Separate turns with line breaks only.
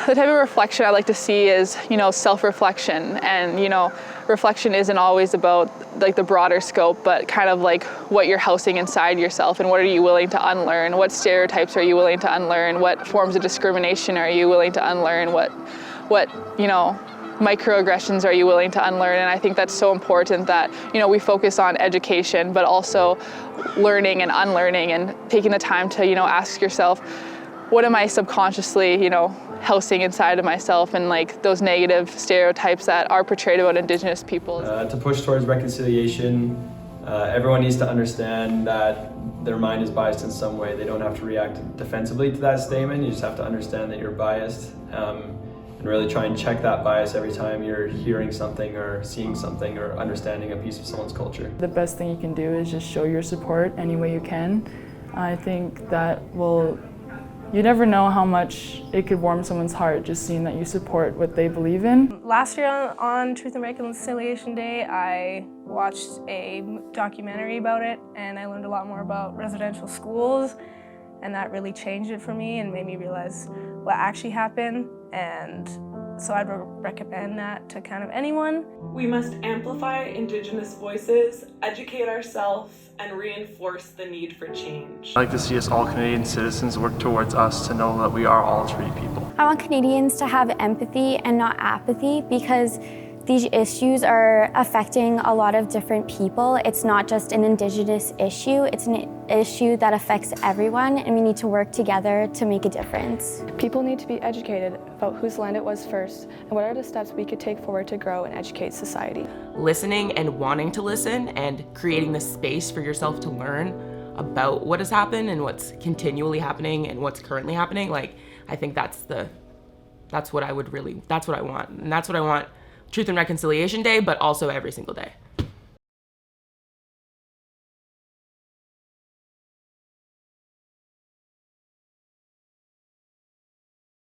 The type of reflection I like to see is, self-reflection, and, reflection isn't always about like the broader scope, but kind of like what you're housing inside yourself and what are you willing to unlearn? What stereotypes are you willing to unlearn? What forms of discrimination are you willing to unlearn? What microaggressions are you willing to unlearn? And I think that's so important that, we focus on education, but also learning and unlearning and taking the time to, ask yourself, what am I subconsciously, housing inside of myself, and like those negative stereotypes that are portrayed about Indigenous people.
To push towards reconciliation, everyone needs to understand that their mind is biased in some way. They don't have to react defensively to that statement. You just have to understand that you're biased, and really try and check that bias every time you're hearing something or seeing something or understanding a piece of someone's culture.
The best thing you can do is just show your support any way you can. I think that you never know how much it could warm someone's heart just seeing that you support what they believe in.
Last year on Truth and Reconciliation Day, I watched a documentary about it, and I learned a lot more about residential schools, and that really changed it for me and made me realize what actually happened, and so I'd recommend that to kind of anyone.
We must amplify Indigenous voices, educate ourselves, and reinforce the need for change.
I'd like to see us all Canadian citizens work towards us to know that we are all treated people.
I want Canadians to have empathy and not apathy, because these issues are affecting a lot of different people. It's not just an Indigenous issue, it's an issue that affects everyone, and we need to work together to make a difference.
People need to be educated about whose land it was first, and what are the steps we could take forward to grow and educate society.
Listening and wanting to listen and creating the space for yourself to learn about what has happened and what's continually happening and what's currently happening, I think that's what I want. And that's what I want Truth and Reconciliation Day, but also every single day.